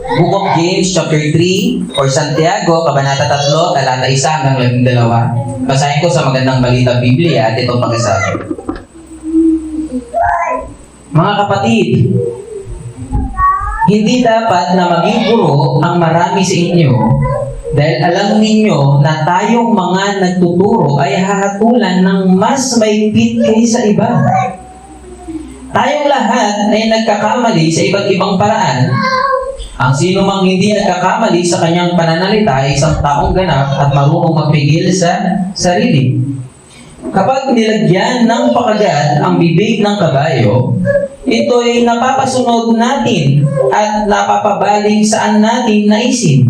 Book of James, chapter 3, or Santiago, kabanata 3, talata 1 hanggang 12. Basahin ko sa magandang balita Biblia at itong pag-asabi. Mga kapatid, hindi dapat na maging guro ang marami sa inyo dahil alam ninyo na tayong mga nagtuturo ay hahatulan ng mas maigpit kaysa iba. Tayong lahat ay nagkakamali sa iba't ibang paraan. Ang sino mang hindi nagkakamali sa kanyang pananalita ay isang taong ganap at marunong magpigil sa sarili. Kapag nilagyan ng pakagat ang bibig ng kabayo, ito ay napapasunod natin at napapabaling saan natin naisin.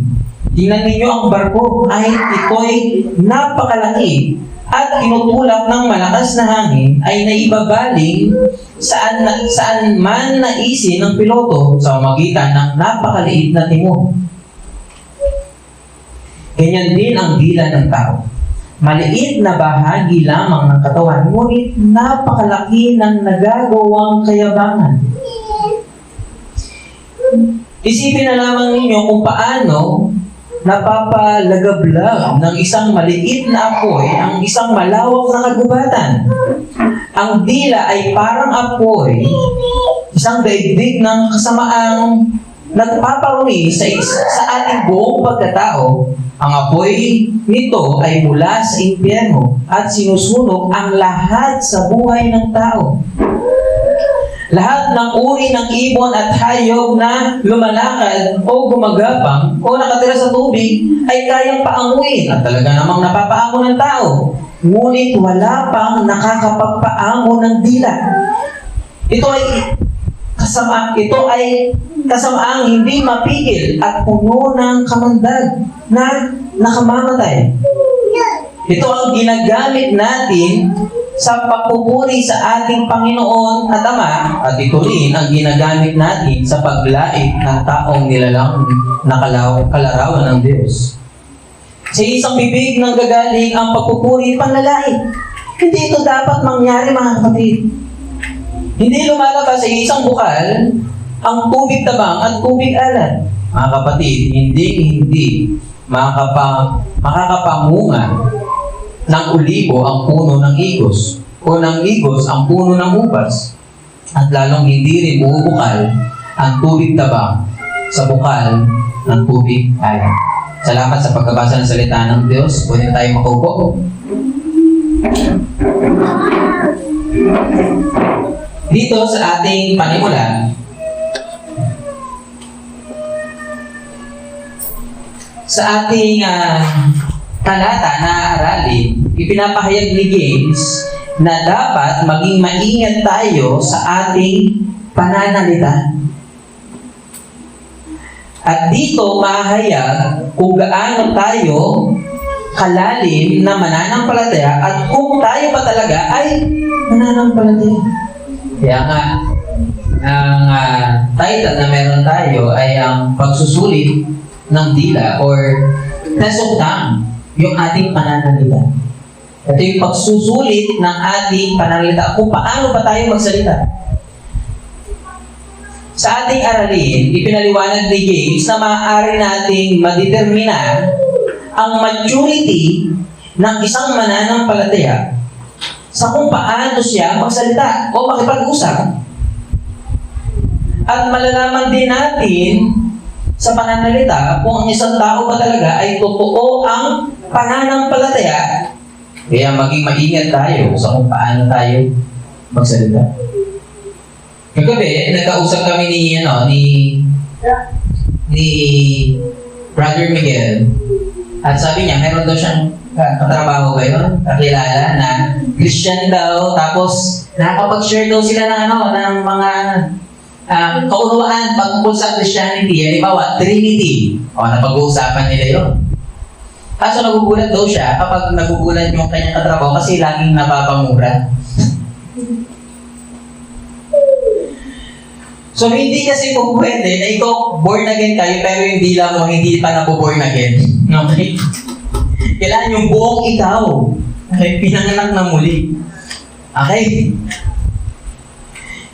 Tingnan ninyo ang barko ay ito'y napakalaki at tinutulak ng malakas na hangin ay naibabaling saan man naisin ng piloto sa pamamagitan ng napakaliit na timon. Ganyan din ang dila ng tao. Maliit na bahagi lamang ng katawan, ngunit napakalaki ng nagagawang kayabangan. Isipin na lamang ninyo kung paano napapalagablag ng isang maliit na apoy ang isang malawak na kagubatan. Ang dila ay parang apoy, isang daigdig ng kasamaang nagpaparumi sa ating buong pagkatao. Ang apoy nito ay mula sa impyerno at sinusunog ang lahat sa buhay ng tao. Lahat ng uri ng ibon at hayop na lumalakad o gumagapang o nakatira sa tubig ay kayang paanguin at talaga namang napapaamo ng tao. Ngunit wala pang nakakapagpaamo ng dila. Ito ay kasamaang hindi mapigil at puno ng kamandag na nakamamatay. Ito ang ginagamit natin sa pagpupuri sa ating Panginoon at Ama, at ito rin ang ginagamit natin sa paglait ng taong nilalang na kalarawan ng Diyos. Sa isang bibig ng gagaling ang pagpupuri at panlalait. Hindi ito dapat mangyari, mga kapatid. Hindi lumalabas sa isang bukal ang tubig tabang at tubig alat. Mga kapatid, hindi makakapamunga ng ulibo ang puno ng igos o ng igos ang puno ng ubas, at lalong hindi rin bubukal ang tubig tabang sa bukal ng tubig alat. Salamat sa pagkabasa ng salita ng Diyos. Pwede tayo makaupo. Dito sa ating panimula, sa ating talata na aralin, ipinapahayag ni James na dapat maging maingat tayo sa ating pananalita. At dito mahayag kung gaano tayo kalalim na mananampalataya at kung tayo pa talaga ay mananampalataya. Kaya nga, ang title na meron tayo ay ang pagsusulit ng dila or test of tongue, yung ating pananalita. Ito yung pagsusulit ng ating pananalita kung paano ba tayo magsalita. Sa ating aralin, ipinaliwanag ni James na maaari nating madetermina ang maturity ng isang mananampalataya sa kung paano siya magsalita o makipag-usap. At malalaman din natin sa pananalita kung ang isang tao ba talaga ay totoo ang pananampalataya. Kaya maging maingat tayo sa kung paano tayo magsalita. Kagabi, nagkausap kami ni Brother Miguel. At sabi niya, meron daw siyang katrabaho ngayon, kakilala na Christian daw, tapos nakakapag-share daw sila ng mga kaunawaan pagkukul sa Christianity. Halimbawa, Trinity. Napag-uusapan nila yun. Kaso nagugulat daw siya kapag nagugulat yung kanyang katrabaho kasi laging napapamura. So, hindi kasi po pwede na ikaw born again kayo pero yung dila mo hindi pa napo-born again. Okay? Kailangan yung buong ikaw. Okay? Pinanganak na muli. Okay?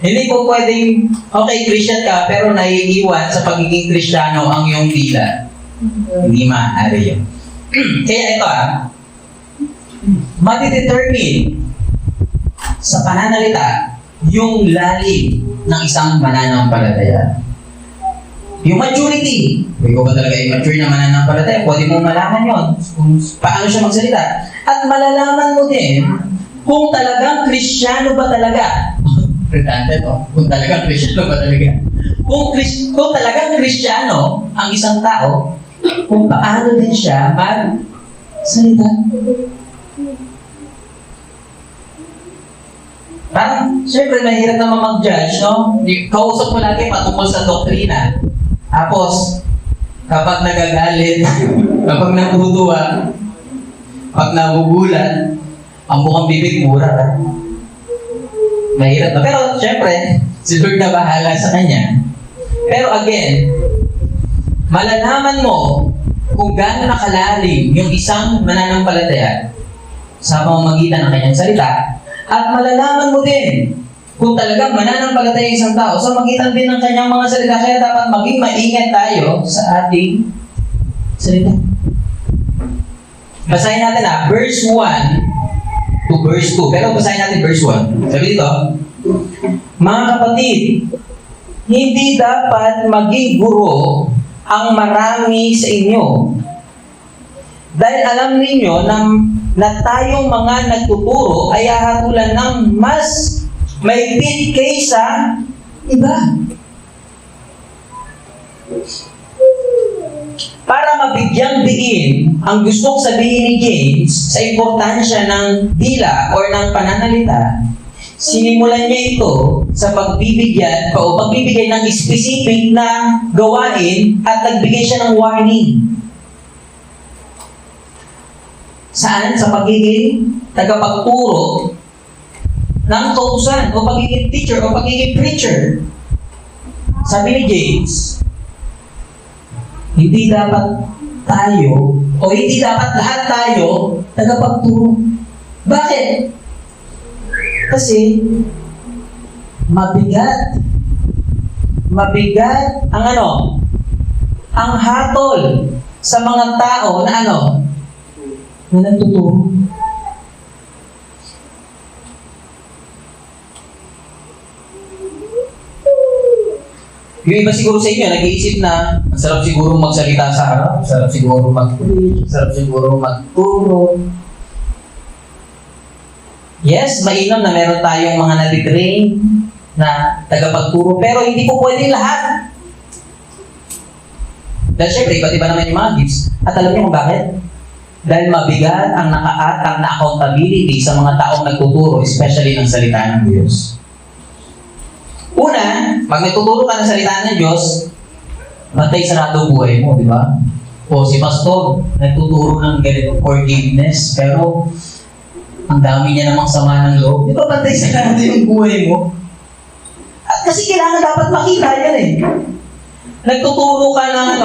Hindi po pwedeng, okay, Christian ka, pero naiiwan sa pagiging Kristiyano ang iyong dila. Hindi maaari yun. Kaya ito matidetermine sa pananalita yung lalim ng isang mananampalataya. Yung maturity. Ikaw ba talaga yung mature na mananampalataya? Pwede mong malaman yun kung paano siya magsalita. At malalaman mo din kung talagang Kristiyano ba talaga. Importante to. Kung talagang Kristiyano ba talaga. Kung talagang Kristiyano ang isang tao, kung paano din siya magsalita. Parang, syempre, mahirap naman mag-judge, no? Kausap mo lagi patungkol sa doktrina. Tapos, kapag nagagalit, kapag nakutuwa, pag nagugulat, ang bukang bibig mura ka. Mahirap na. Pero, syempre, si Lord na bahala sa kanya. Pero again, malalaman mo kung gaano nakalalim yung isang mananampalataya sa pamamagitan ng kanyang salita. At malalaman mo din kung talagang mananampalataya yung isang tao sa magitan din ng kanyang mga salita. Kaya dapat maging maingat tayo sa ating salita. Basahin natin verse 1 to verse 2. Pero basahin natin verse 1. Sabi dito, mga kapatid, hindi dapat maging guro ang marami sa inyo. Dahil alam ninyo na tayong mga nagtuturo ay hahatulan ng mas mahigpit kaysa iba. Para mabigyang diin ang gustong sabihin ni James sa importansya ng dila or ng pananalita, sinimulan niya ito sa pagbibigay ng specific na gawain at nagbigay siya ng warning. Saan? Sa pagiging tagapagturo ng kautusan o pagiging teacher o pagiging preacher. Sabi ni James, hindi dapat tayo o hindi dapat lahat tayo tagapagturo. Bakit? Kasi mabigat ang ang hatol sa mga tao na na nagtuturo. Yung iba siguro sa inyo, nag-iisip na ang sarap siguro magsalita sa harap, sarap siguro mag-preach, sarap siguro magturo. Yes, mainam na meron tayong mga natitrain na tagapagturo, pero hindi po pwede lahat. Dahil syempre, iba't iba naman yung mga gifts. At alam niyo kung bakit? Dahil mabigat ang nakaatang na accountability sa mga taong nagtuturo, especially ng salita ng Diyos. Una, pag nagtuturo ka ng salita ng Diyos, matay sarado buhay mo, di ba? O si pastor, nagtuturo ng ganito, forgiveness, pero ang dami niya namang sama ng loob. Di ba matay sarado yung buhay mo? At kasi kailangan dapat makita yan eh. Nagtuturo ka ng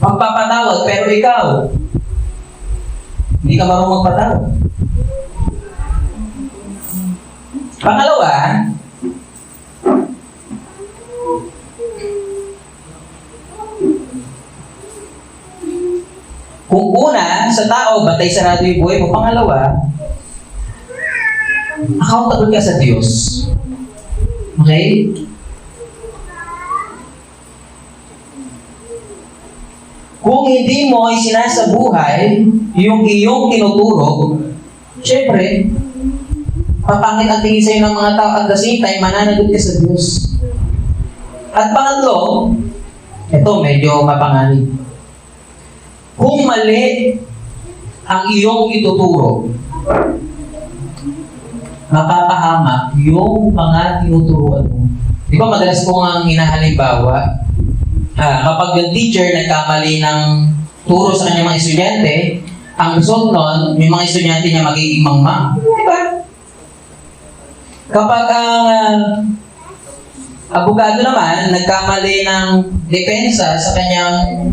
pagpapatawad, pero ikaw, hindi ka marunong magpatawad. Pangalawa, kung una, sa tao, batay sarado yung buhay mo. Pangalawa, accountable ka sa Diyos. Okay? Kung hindi mo isinasabuhay yung iyong tinuturo, syempre, papangit ang tingin sa'yo ng mga tao at the same time, mananagot ka sa Diyos. At pangatlo, ito medyo mapanganib. Kung mali ang iyong ituturo, mapapahamak yung mga tinuturuan mo. Di ba madalas ko nga hinahalimbawa, kapag yung teacher nagkamali ng turo sa kanyang mga estudyante, ang result nun, yung mga estudyante niya magiging mangmang. Di ba? Kapag ang abogado naman nagkamali ng depensa sa kanyang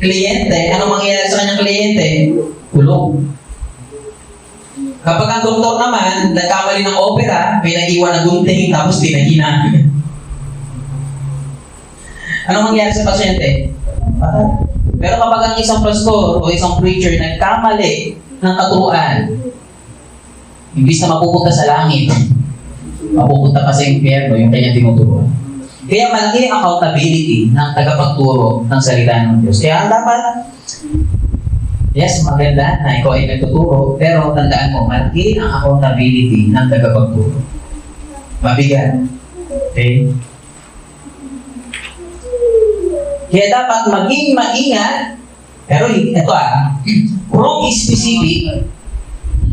kliyente, anong mangyayari sa kanyang kliyente? Kulong. Kapag ang doktor naman, nagkamali ng opera, may naiwan na gunting, tapos pinahina. Anong mangyari sa pasyente? Patay. Pero kapag ang isang pastor o isang preacher nagkamali ng katuruan, imbis na mapupunta sa langit, mapupunta pa sa impyerno yung kanyang tinuturuan. Kaya malaki ang accountability ng tagapagturo ng salita ng Diyos. Kaya dapat, yes, maganda na ikaw ay nagtuturo, pero tandaan mo, malaki ang accountability ng tagapagturo. Mabigat. Okay? Kaya dapat maging maingat, pero ito wrong specific,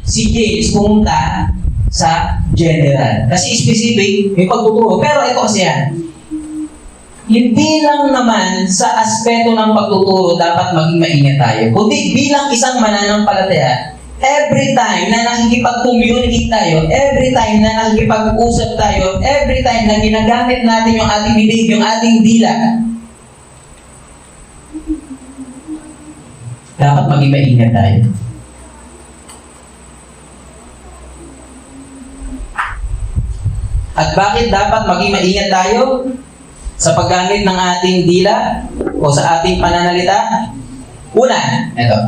si James pumunta sa general. Kasi specific, may pagtuturo. Pero ito kasi yan, hindi lang naman sa aspeto ng pagtuturo dapat maging maingat tayo. Kundi bilang isang mananampalataya, every time na nakikipag-communicate tayo, every time na nakikipag-usap tayo, every time na ginagamit natin yung ating bibig, yung ating dila, dapat maging maingat tayo. At bakit dapat maging maingat tayo sa paggamit ng ating dila o sa ating pananalita? Una, ito.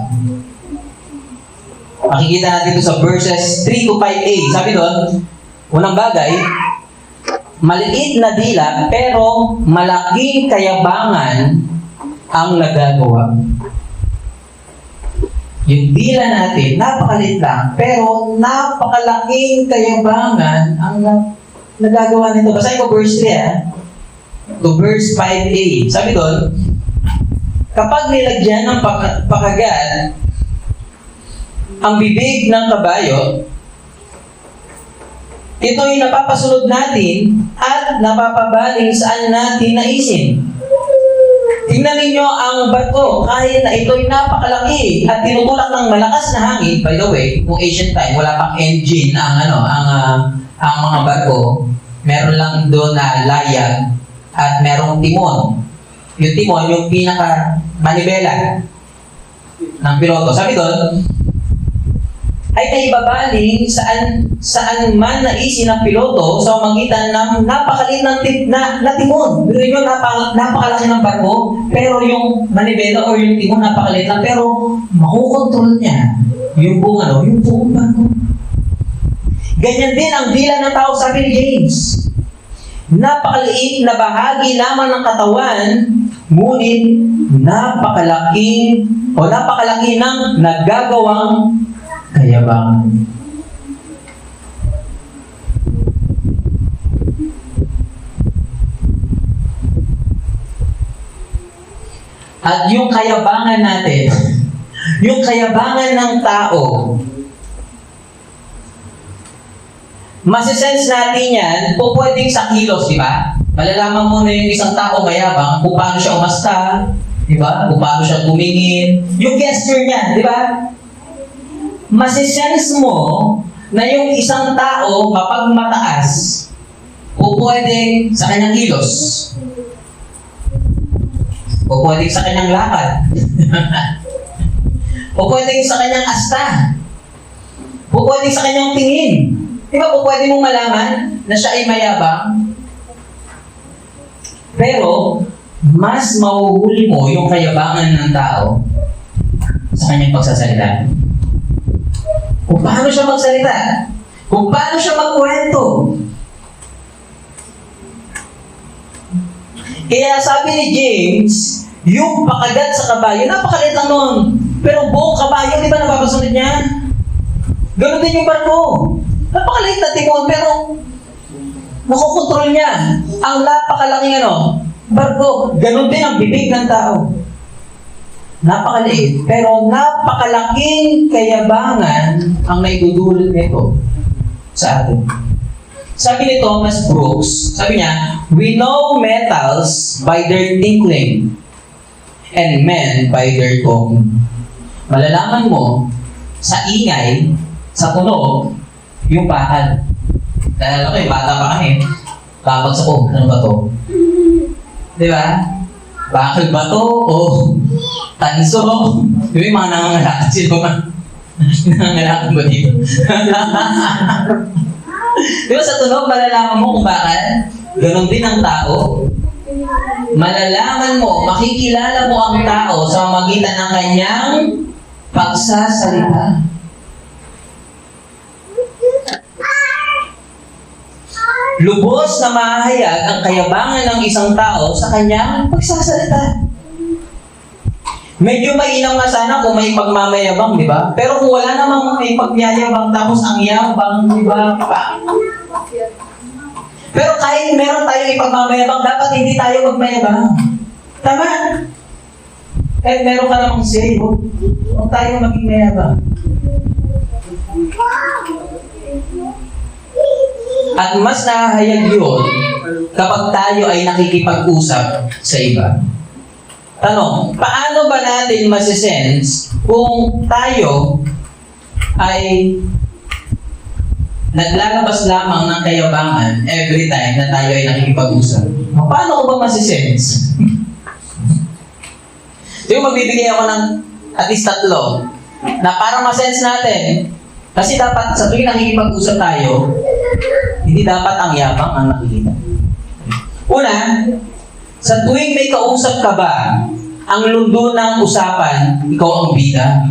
Makikita natin ito sa verses 3 to 5a. Sabi doon, unang bagay, maliit na dila pero malaking kayabangan ang nagagawa. Yung dila natin, napakaliit lang, pero napakalaking kayabangan ang nagagawa nito. Basahin ko verse 3 to verse 5a. Sabi doon, kapag nilagyan ng pakagat ang bibig ng kabayo, ito'y napapasunod natin at napapabaling saan natin naisin. Tingnan ninyo ang bato, kahit na ito'y napakalaki at tinutulak ng malakas na hangin. By the way, kung ancient time, wala pang engine ang mga barko. Meron lang doon na layag at merong timon. Yung timon, yung pinaka manibela ng piloto. Sabi doon, ay naibabaling saan man naisin ng piloto sa magitan ng napakaliit na timon. Pero yun, napakalaki ng barko, pero yung manibela o yung timon napakaliit lang, pero makukontrol niya yung buong barko. Ganyan din ang dila ng tao, sabi ni James. Napakaliit na bahagi lamang ng katawan, ngunit napakalaki ng nagagawang kayabangan. At yung kayabangan natin, yung kayabangan ng tao, masisense natin yan, pwedeng sa kilos, di ba? Malalaman mo na yung isang tao mayabang kung paano siya umasta, di ba? Kung paano siya tumingin. Yung gesture niya, di ba? Masisense mo na yung isang tao kapag mataas, pwedeng sa kanyang kilos. Pwedeng sa kanyang lakad. Pwedeng sa kanyang asta. Pwedeng sa kanyang tingin. Di ba pwede mong malaman na siya ay mayabang? Pero, mas mahuhuli mo yung kayabangan ng tao sa kanyang pagsasalita. Kung paano siya magsalita. Kung paano siya magkwento. Kaya sabi ni James, yung pakagat sa kabayo, napakaliit lang nun. Pero buong kabayo, di ba napapasunod niya? Ganun din yung barko. Napakaliit na timon, pero makukontrol niya ang napakalaking barko. Ganun din ang bibig ng tao. Napakaliit, pero napakalaking kayabangan ang naidudulot nito sa atin. Sabi ni Thomas Brooks, sabi niya, we know metals by their tinkling and men by their talking. Malalaman mo sa ingay, sa tunog, yung bakal. Dahil ako bata pa kami, babagsak ko, ano ba to? Di ba? Bakal ba to? O tanso? Yung mga nangangalakad sila. Nangangalakan ba dito? Di ba sa tunog, malalaman mo kung bakit? Ganon din ang tao. Malalaman mo, makikilala mo ang tao sa magitan ng kanyang pagsasalita. Lubos na mahayag ang kayabangan ng isang tao sa kanyang pagsasalita. Medyo mainam nga sana kung may pagmamayabang, di ba? Pero kung wala namang may pagyayabang tapos ang yabang, di ba? Pero kahit meron tayong ipagmamayabang, dapat hindi tayo magmayabang. Tama? Kahit meron ka namang say, huwag tayo maging mayabang. At mas nahahayag yun kapag tayo ay nakikipag-usap sa iba. Tanong, paano ba natin masisense kung tayo ay naglalabas lamang ng kayabangan every time na tayo ay nakikipag-usap? Paano ko ba masisense? So yung magbibigay ako ng at least 3 na para masense natin. Kasi dapat sa tuwing nakikipag-usap tayo, hindi dapat ang yabang ang nakikita. Una, sa tuwing may kausap ka ba, ang lundo ng usapan, ikaw ang bida.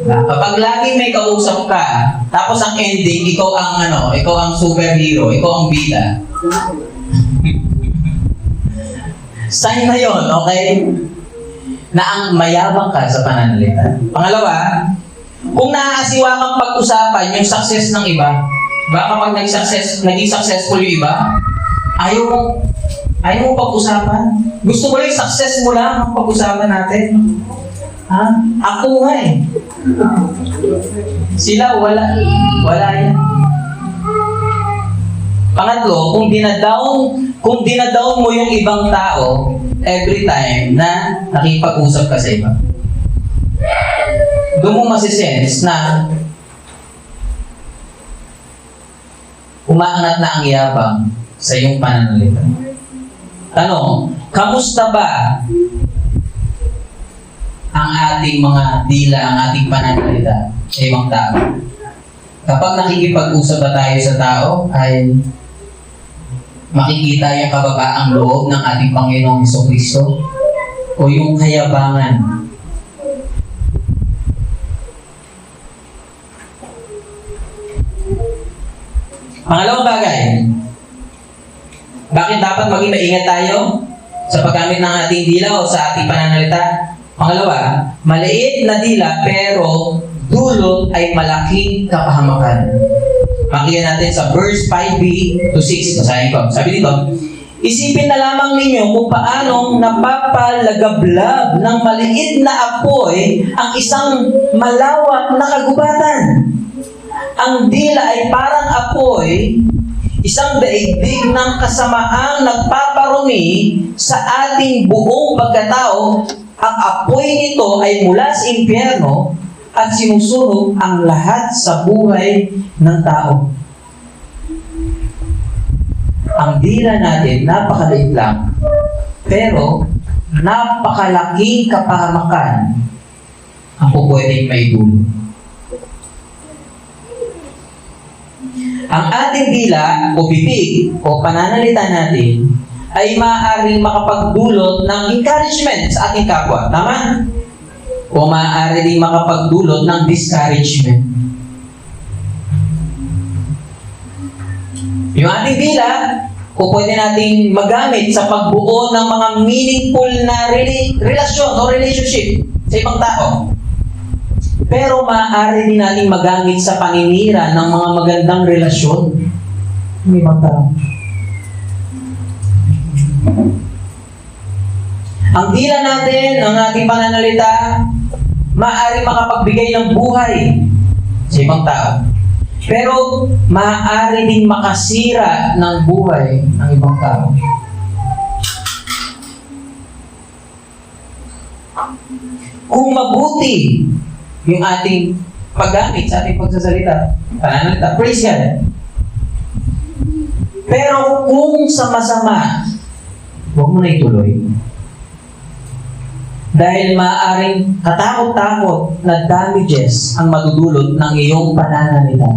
Kapag laging may kausap ka, tapos ang ending, ikaw ang superhero, ikaw ang bida. Sign na yun, okay? Na ang mayabang ka sa pananalita. Pangalawa, kung naaasiwa kang pag-usapan yung success ng iba, ba kapag naging successful yung iba, ayaw mo pag-usapan. Gusto mo lang yung success mo lang ang pag-usapan natin. Ha? Ako nga eh. Sila, wala yan. Pangatlo, kung dinadown mo yung ibang tao every time na nakipag-usap ka sa iba, doon mo masisense na umaangat na ang yabang sa iyong pananalita. Tanong, kamusta ba ang ating mga dila, ang ating pananalita sa ibang tao? Kapag nakikipag-usap ba tayo sa tao, ay makikita yung kababaang loob ng ating Panginoong Jesucristo o yung kayabangan. Pangalawang bagay, bakit dapat maging maingat tayo sa paggamit ng ating dila o sa ating pananalita? Pangalawa, maliit na dila pero dulot ay malaking kapahamakan. Makikita natin sa verse 5b to 6. Basahin ko. Sabi dito, isipin na lamang ninyo kung paanong napapalagablab ng maliit na apoy ang isang malawak na kagubatan. Ang dila ay parang apoy, isang daigdig ng kasamaang nagpaparumi sa ating buong pagkatao. Ang apoy nito ay mula sa impyerno at sinusunog ang lahat sa buhay ng tao. Ang dila natin, napakaliit lang, pero napakalaking kapahamakan ang pupwedeng may dulo. Ang ating dila o bibig o pananalita natin ay maaaring makapagdulot ng encouragement sa ating kapwa. Tama? O maaari rin makapagdulot ng discouragement. Yung ating dila, o pwede nating magamit sa pagbuo ng mga meaningful na relasyon o relationship sa ibang tao. Pero maaari din natin magamit sa paninira ng mga magandang relasyon ng ibang tao. Ang dila natin, ang ating pananalita, maaari makapagbigay ng buhay sa ibang tao. Pero maaari din makasira ng buhay ng ibang tao. Kung mabuti yung ating paggamit sa ating pagsasalita, pananalita, praise God. Pero kung sa masama, huwag mo na ituloy. Dahil maaaring katakot-takot na damages ang madudulot ng iyong pananalita.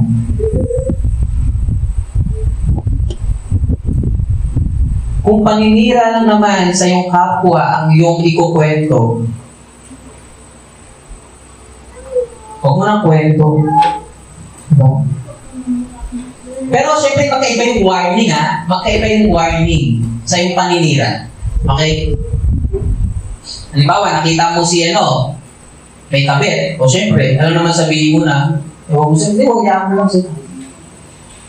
Kung paninira lang naman sa iyong kapwa ang iyong ikukwento, huwag mo nang kwento. No? Pero syempre, magkaiba yung warning ha. Magkaiba yung warning sa iyong paninira. Okay? Halimbawa, nakita mo si may kabit. O syempre, ano naman sabihin mo na, huwag mo sabihin, huwag yan mo lang sila.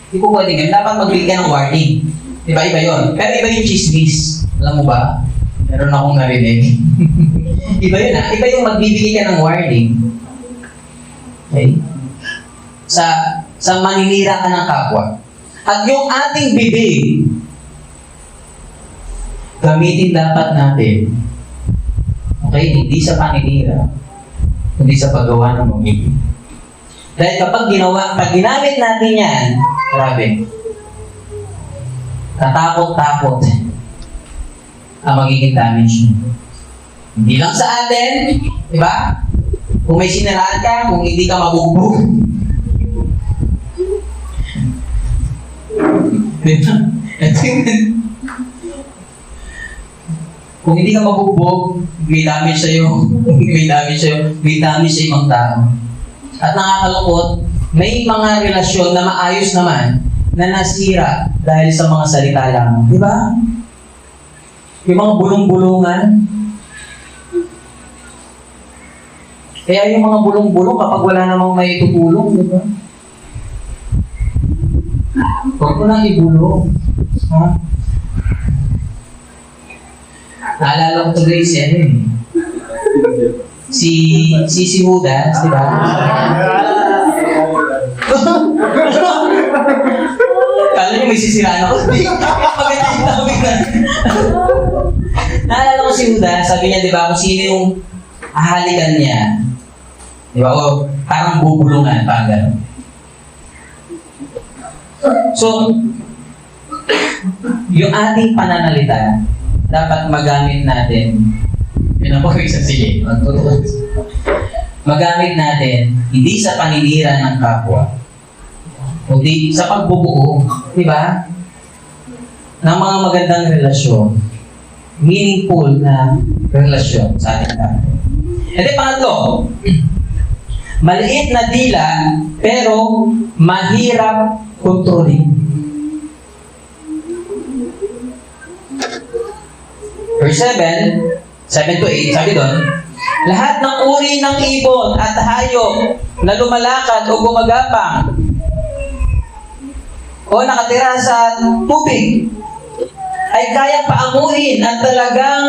Hindi po pwede ganyan. Dapat magbigay ka ng warning. Diba, iba yun. Pero iba yung chismis. Alam mo ba? Meron akong narinig. Iba yun ha. Iba yung magbibigay ka ng warning. Okay? Sa maninira ka ng kapwa. At yung ating bibig, gamitin dapat natin. Okay? Hindi sa paninira. Hindi sa paggawa ng mga bibig. Dahil pag ginamit natin yan, grabe, katakot-takot ang magiging damage nyo. Hindi lang sa atin, di ba? Kung may siniraan ka, kung hindi ka mabugbog. Diba? Kung hindi ka mabugbog, may damage sa'yo. May damage sa ibang tao. At nakakalungkot, may mga relasyon na maayos naman na nasira dahil sa mga salita lang. Di ba? Yung mga bulong-bulungan. Kaya yung mga bulong-bulong kapag wala namang may tutulong, di ba? Huwag mo nang ibulong. Ha? Naalala ko tuloy si Judas, di ba? Kala niyo may sisiraan ako. Maganda yung topic na. Naalala ko si Judas, sabi niya, di ba, kung sino yung ahalikan niya, di ba, o parang bubulungan, parang gano'n. So, yung ating pananalita, dapat magamit natin. Yun ang pag-isa, sige. Magamit natin, hindi sa paninira ng kapwa, kundi sa pagbubuo, di ba? Ng mga magandang relasyon. Meaningful na relasyon sa ating tao. And then pangatlo, maliit na dila, pero mahirap kontrolin. Verse 7 to 8, sabi doon, lahat ng uri ng ibon at hayop na lumalakad o gumagapang o nakatira sa tubig ay kaya paamuhin at talagang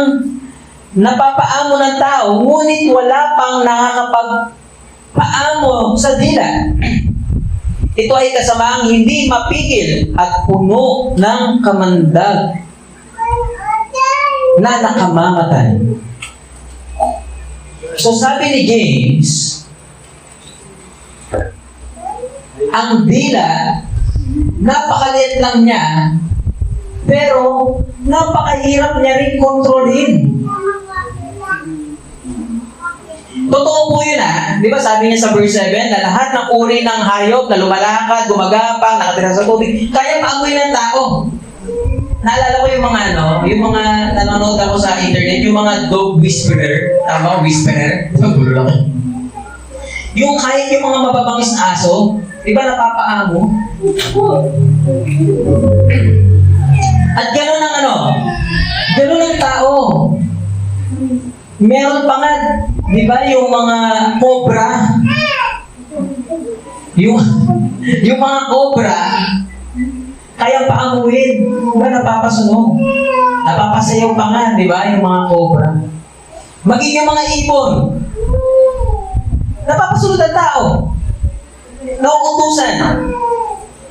napapaamo ng tao, ngunit wala pang nakakapagpaamo sa dila. Ito ay kasamaang hindi mapigil at puno ng kamandag na nakamamatay. So sabi ni James, ang dila, napakaliit lang niya, pero napakahirap niya rin kontrolin. Totoo po yun Di ba sabi niya sa verse 7 na lahat ng uri ng hayop na lumalakad, gumagapang, nakatira sa tubig, kaya paamoy ng tao. Naalala ko yung mga nanonood ako sa internet, yung mga dog whisperer. Tama, whisperer? Nagulo lang. Yung kahit yung mga mababangis aso, di ba napapaamo? At gano'n ang tao. Meron pa nga, di ba, yung mga cobra? Yung mga cobra, kaya paamuhin. Diba, napapasunog. Napapasayaw pa nga, di ba, yung mga cobra. Maging yung mga ibon. Napapasunod ang tao. Nauutusan.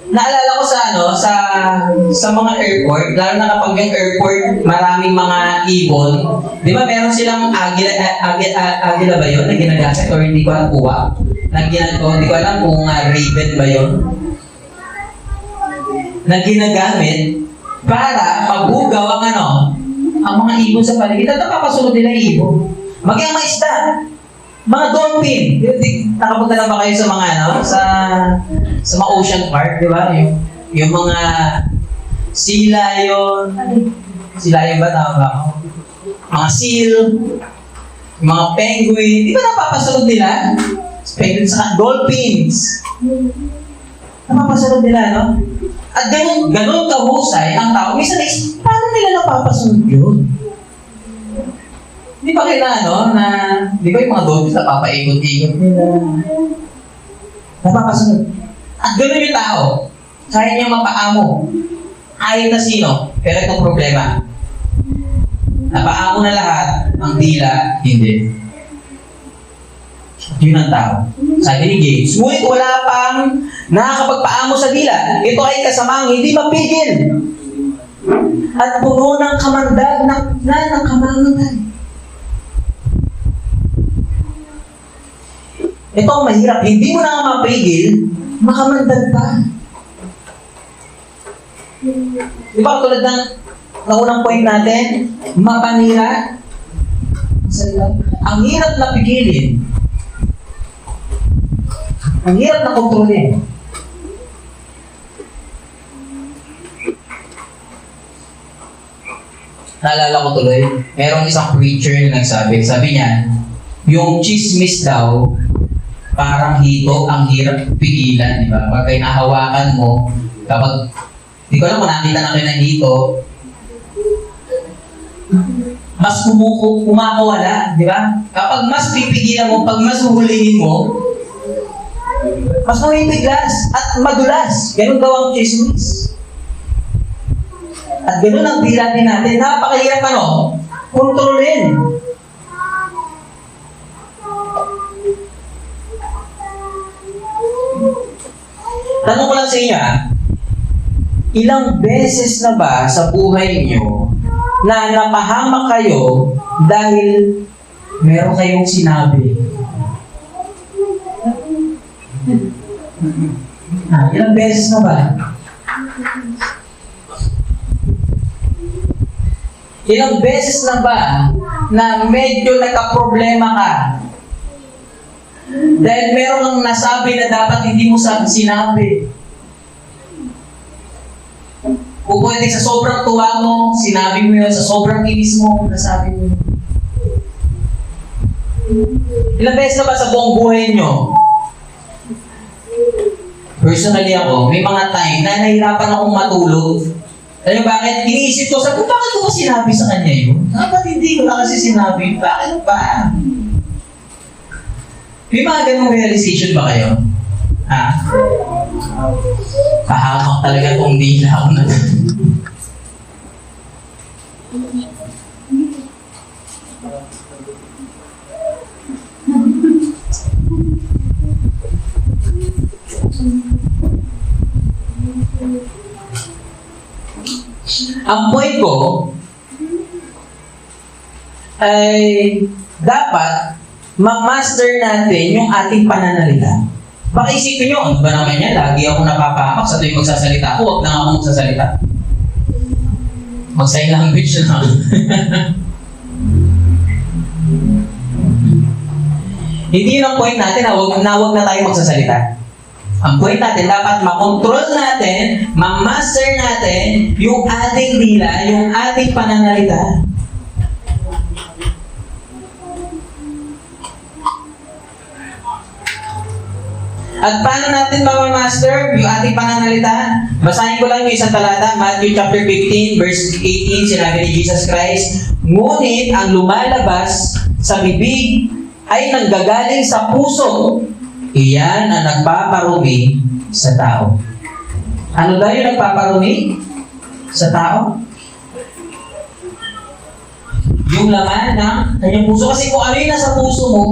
Naalala ko sa mga airport, lalo na kapag yung airport, maraming mga ibon. Di ba, meron silang agila ba yun na ginagamit? Or hindi ko alam kuha? Hindi ko alam kung raven ba yun? Na ginagamit para mabugaw ang mga ibon sa paligid. At napapasunod nila yung ibon. Maging mga isda. Mga dolphin. Nakapunta na ba kayo sa mga, sa mga ocean park, di ba? Yung mga sea lion. Sea lion ba? Tama ba ako? Mga seal. Yung mga penguin. Di ba napapasunod nila? Penguins sa dolphins. Napapasunod nila, no? At ganun kahusay ang tao. Minsan, paano nila napapasunod yun? Di ba di ba yung mga dolphins napapaikot-ikot nila? Napapasunod. At ganun yung tao. Kaya niya mapaamo. Ayaw na sino. Pero itong problema. Napaamo na lahat. Ang dila, hindi. Yun ang tao. Sabi ni James, ngunit wala pang nakakapagpaamo sa dila. Ito ay kasamang hindi mapigil. At puno ng kamandag na nakamandag. Ito ang mahirap. Hindi mo na mapigil, makamandag pa. Di ba tulad ng naunang point natin? Mapanira. Ang hirap na pigilin. Ang hirap na kontrolin. Naalala ko tuloy, merong isang preacher na nagsabi, sabi niya, yung chismis daw, parang hito, ang hirap pigilan, di ba? Pag nahawakan mo, kapag, di ko alam kung nakita na kayo ng hito, mas kumakawala, di ba? Kapag mas pipigilan mo, pag mas huhulihin mo, mas mawipiglas at madulas. Ganun daw ang chismis. At ganun ang bilatin natin. Napakahirap kontrolin. Tanong ko lang sa inyo, ilang beses na ba sa buhay niyo na napahamak kayo dahil meron kayong sinabi? Ilang beses na ba? Ilang beses na ba na medyo nagka-problema ka? Dahil meron kang nasabi na dapat hindi mo sinabi. O pwede sa sobrang tuwa mo, sinabi mo yun. Sa sobrang inis mo, nasabi mo yun. Ilang beses na ba sa buong buhay nyo? Personally ako, may mga time na nahihirapan akong matulog. Alam mo bakit? Iniisip ko, bakit ko ba sinabi sa kanya yun? Dapat hindi ko na kasi sinabi. Bakit ba? May mga ganong realization ba kayo? Pahamak talaga kung di na ako na. Ang point ko ay dapat ma-master natin yung ating pananalita. Baka isipin nyo, ano ba naman yan? Lagi ako napapahamak sa tuwing magsasalita ako, huwag na ako magsasalita. Mag-sign language na. Hindi yun ang point natin na huwag na tayo magsasalita. Ang point natin, dapat makontrol natin, ma-master natin yung ating dila, yung ating pananalita. At paano natin ma-master yung ating pananalita? Basahin ko lang yung isang talata, Matthew chapter 15, verse 18, sinabi ni Jesus Christ, ngunit ang lumalabas sa bibig ay nanggagaling sa puso. Iyan ang nagpaparumi sa tao. Ano daw yung nagpaparumi sa tao? Yung laman ng kanyang puso. Kasi kung ano yung nasa puso mo,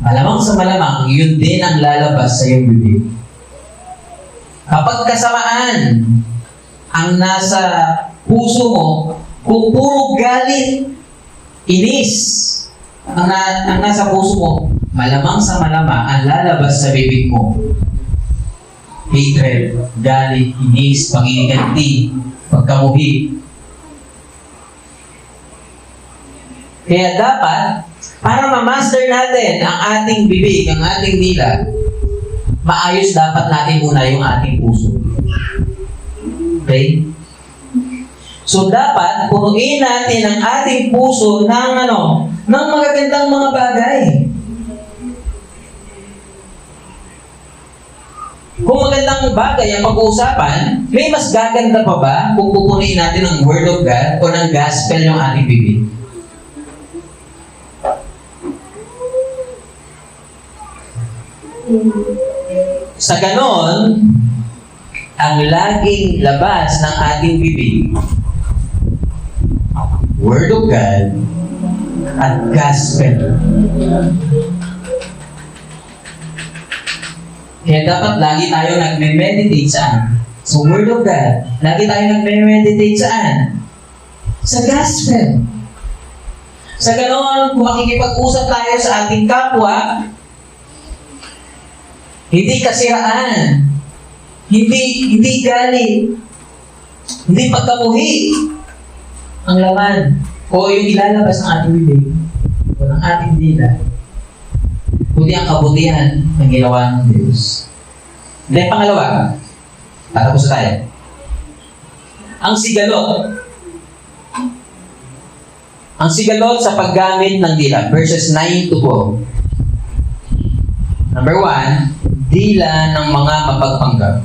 malamang sa malamang, yun din ang lalabas sa iyong bibig. Kapag kasamaan ang nasa puso mo, kung puro galit, inis, ang nasa puso mo, malamang sa malamang ang lalabas sa bibig mo. Hatred, galit, inis, panginganti, pagkamuhi. Kaya dapat, para ma-master natin ang ating bibig, ang ating dila, maayos dapat natin muna yung ating puso. Okay? So dapat, punuin natin ang ating puso ng ng magagandang mga bagay. Kung magandang bagay ang pag-uusapan, may mas gaganda pa ba kung pupunuin natin ng Word of God o ng Gospel yung ating bibig? Sa ganon, ang laging labas ng ating bibig, Word of God at Gospel. Kaya dapat lagi tayo nagme-meditate saan? Sa Word of God. Lagi tayo nagme-meditate saan? Sa Gospel. Sa ganon, kung makikipag-usap tayo sa ating kapwa, hindi kasiraan, hindi galit, hindi pagkamuhi ang laman o yung ilalabas ng ating bibig o ng ating dila, kundi ang kabutihan ng ginawa ng Diyos. Then pangalawa, tatapos na tayo. Ang sigalot. Ang sigalot sa paggamit ng dila, verses 9 to 12. Number 1, dila ng mga mapagpanggap.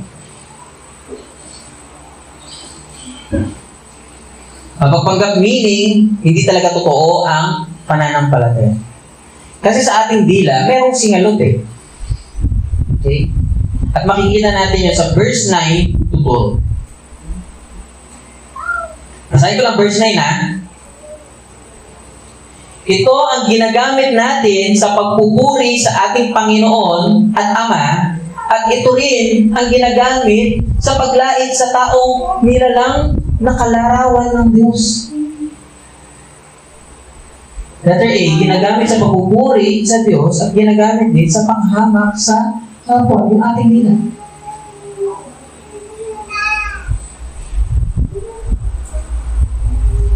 Mapagpanggap meaning, hindi talaga totoo ang pananampalataya. Kasi sa ating dila, merong singalot eh. Okay? At makikita natin yun sa verse 9 to 12. Nasahin ko lang verse 9 ha. Ito ang ginagamit natin sa pagpupuri sa ating Panginoon at Ama, at ito rin ang ginagamit sa paglait sa taong nilalang na kalarawan ng Diyos. Letter A, ginagamit sa pagpupuri sa Diyos at ginagamit din sa panghamak sa kapwa, yung ating dila.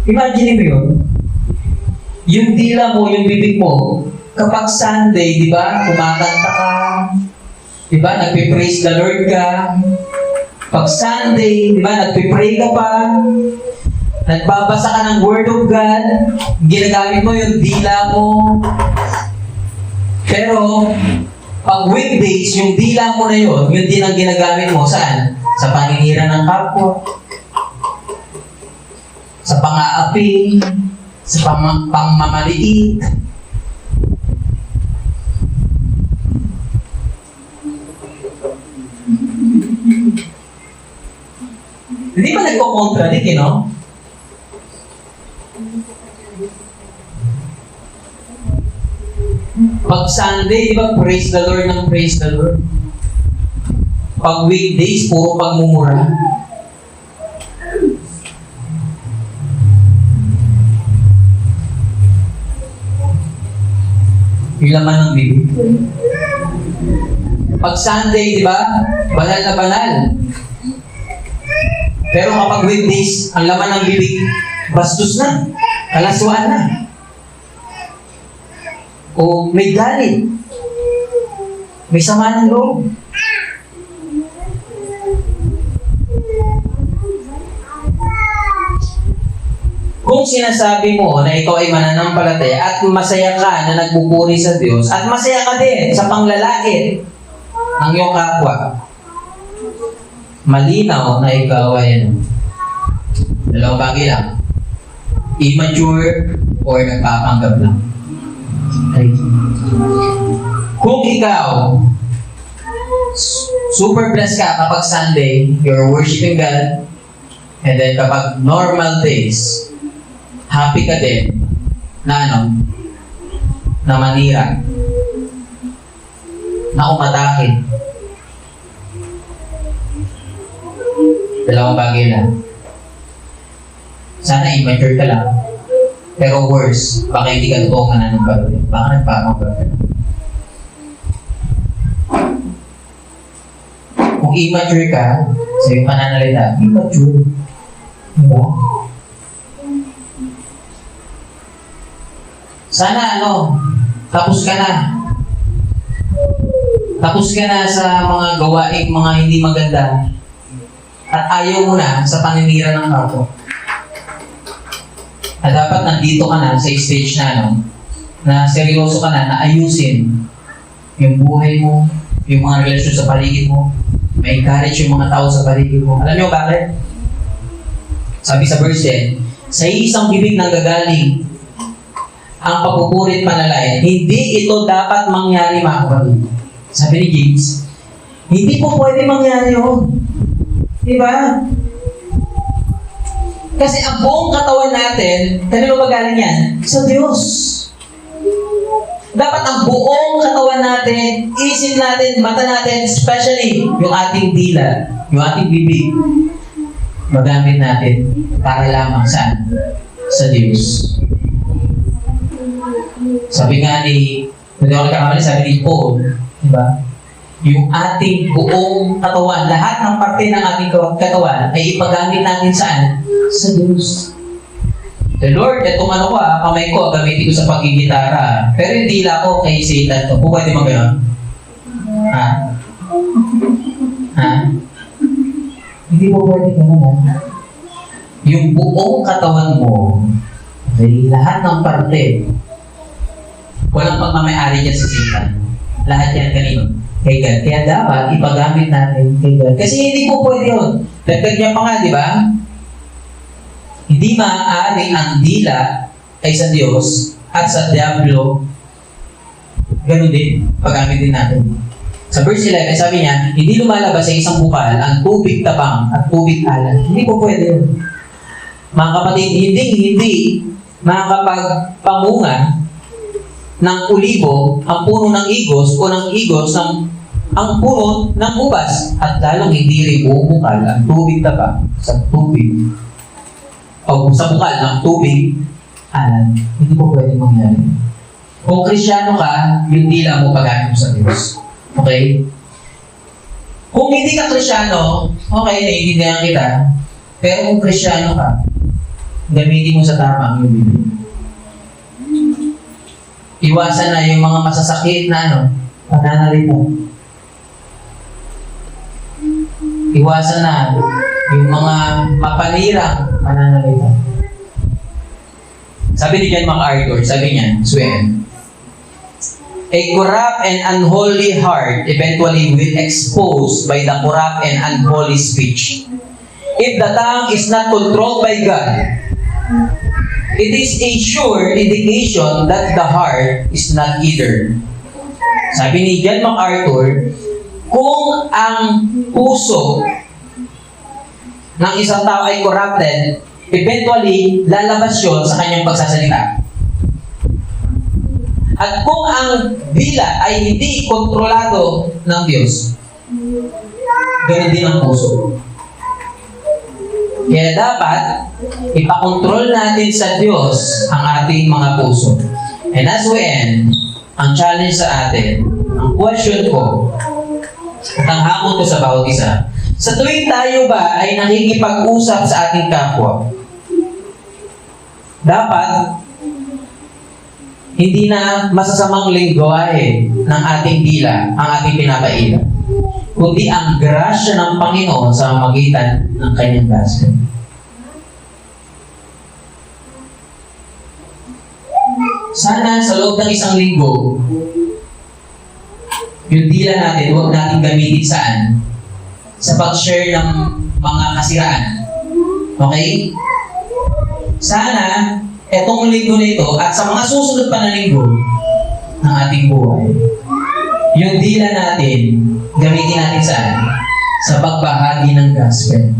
Imagine mo yun. Yung dila mo, yung bibig mo, kapag Sunday, di ba, kumakanta ka, di ba, nagpe-praise the Lord ka. Pag Sunday, di ba, nagpe-pray ka pa, nagbabasa ka ng Word of God, ginagamit mo yung dila mo. Pero, pag weekdays, yung dila mo na yun din ang ginagamit mo, saan? Sa paninira ng kapwa, sa pang-aapi, sa pangmamaliit. Hindi ba nagko-contradict, no? Pag Sunday, di ba, praise the Lord ng praise the Lord. Pag weekdays, puro pagmumura. Yung laman ng bibig. Pag Sunday, di ba? Banal na banal. Pero kapag weekdays, ang laman ng bibig, bastos na. Kalaswaan na. O may galit. May sama ng loob. Kung sinasabi mo na ikaw ay mananampalataya at masaya ka na nagpupuri sa Diyos at masaya ka din sa panglalait ng iyong kapwa, malinaw na ikaw ay dalawang bagay lang. Immature or nagpapanggap lang. Okay. Kung ikaw super blessed ka kapag Sunday, you're worshiping God, and then kapag normal days, happy ka din na na manira, na umatake. Dalawang bagay lang. Sana immature ka lang. Pero worse, baka hindi ka totoong mananampalataya. Baka nagpapanggap ka. Kung immature ka sa iyong pananalita, immature. Diba? Sana tapos ka na. Tapos ka na sa mga gawaing mga hindi maganda at ayaw mo na sa paninira ng kapwa. At dapat nandito ka na sa stage na na seryoso ka na ayusin yung buhay mo, yung mga relasyon sa paligid mo, may encourage yung mga tao sa paligid mo. Alam niyo bakit? Sabi sa verse 10, sa isang bibig nang gagaling ang pagpupurit panalay, hindi ito dapat mangyari, mga kapatid. Sabi ni James, hindi po pwede mangyari yun. Diba? Kasi ang buong katawan natin, kanino ba galing yan? Sa Diyos. Dapat ang buong katawan natin, isip natin, mata natin, especially yung ating dila, yung ating bibig, magamit natin para lamang saan? Sa Diyos. Sabi nga hindi ako nagkakamali, sabi ni Paul, diba? Yung ating buong katawan, lahat ng parte ng ating katawan ay ipagamit natin saan? Sa Diyos. The Lord, etong kamay ko, gamitin ko sa pagigitara. Pero hindi lang ako kay Satan to. Kung pwede mo gano'n? Ha? Hindi mo pwede gano'n. Yung buong katawan mo, okay, lahat ng parte, walang pagmamayari dyan sa Satan. Lahat yan kanino? Kay God. Kaya dapat ipagamit natin kay God. Kasi hindi po pwede yun. Dagdag niya pa nga, di ba? Hindi maaaring ang dila ay sa Diyos at sa Diablo, ganun din, pagamit din natin. Sa verse 11, sabi niya, hindi lumalabas sa isang bukal ang tubig tabang at tubig alat. Hindi po pwede yun. Mga kapatid, hindi makakapagpamunga ng ulibo ang puno ng igos o ng igos ang puno ng ubas at lalong hindi rin bumukal ang tubig tabang sa tubig o sa bukal ng tubig alat. Hindi po pwede mangyari. Kung Kristyano ka, yung dila mo pagano sa Diyos. Okay? Kung hindi ka Kristyano, okay, naiintindihan kita. Pero kung Kristyano ka, gamitin mo sa tama ang bibig. Iwasan na yung mga masasakit na pananalita. Iwasan na yung mga mapanirang pananalita. Sabi ni John MacArthur, sabi niya, Swen, a corrupt and unholy heart eventually will exposed by the corrupt and unholy speech. If the tongue is not controlled by God, it is a sure indication that the heart is not either. Sabi ni John MacArthur, kung ang puso ng isang tao ay corrupted, eventually, lalabas yun sa kanyang pagsasalita. At kung ang dila ay hindi kontrolado ng Diyos, ganun din ang puso. Kaya dapat, ipakontrol natin sa Diyos ang ating mga puso. And as we end, ang challenge sa atin, ang question ko, at ang hamon ko sa bawat isa, sa tuwing tayo ba ay nakikipag-usap sa ating kapwa, dapat, hindi na masasamang lingwahe ng ating dila ang ating pinapaila, kundi ang grasya ng Panginoon sa magitan ng kanyang gospel. Sana sa loob ng isang linggo, yung dila natin, huwag natin gamitin saan? Sa pag-share ng mga kasiraan. Okay? Sana, etong linggo na ito at sa mga susunod pa na linggo ng ating buhay, yung dila natin, gamitin natin saan? Sa pagbahagi ng gospel.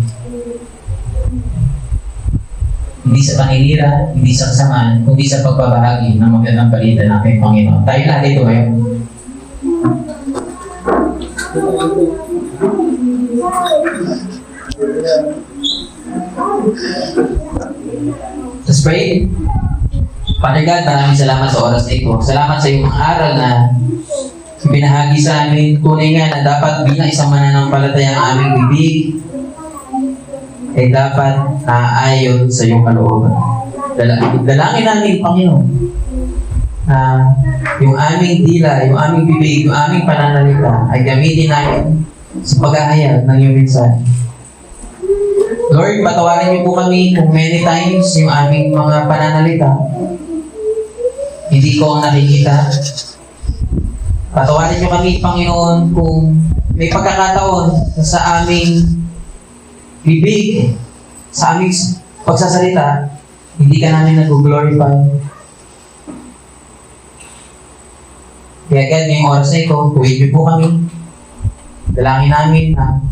Hindi sa paninira, hindi sa kasamaan, kundi sa pagbabahagi ng magandang balita ng ating Panginoon. Tayo natin ito ngayon. Let's pray. Father God, maraming salamat sa oras na ito. Salamat sa iyong mga aral na binahagi sa amin. Tunay nga na dapat bilang isang mananampalataya ang aming bibig ay dapat naayon sa iyong kalooban. Dalangin namin, Panginoon, na yung aming dila, yung aming bibig, yung aming pananalita ay gamitin namin sa paghahayag ng iyong mensahe. Lord, patawarin niyo po kami kung many times yung aming mga pananalita hindi ko ang nakikita. Patawarin niyo kami, Panginoon, kung may pagkakataon na sa aming bibig, sa aming pagsasalita, hindi ka namin nag-glorify. Kaya God, ngayong oras na ito, tuwid niyo po kami. Dalangin namin na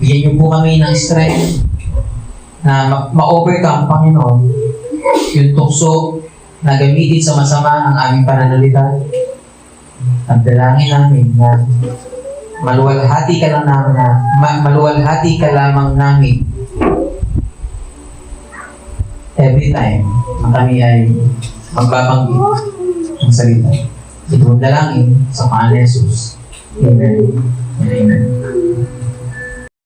bigyan niyo po kami ng strength na ma-overcome, Panginoon, yung tukso na gamitin sa masama ang aming pananalita. At dalangin namin na maluwalhati ka lang namin maluwalhati ka lamang namin every time na kami ay magbabanggit ng salita. Ito ang dalangin sa pangalan ni Jesus. Amen. Amen.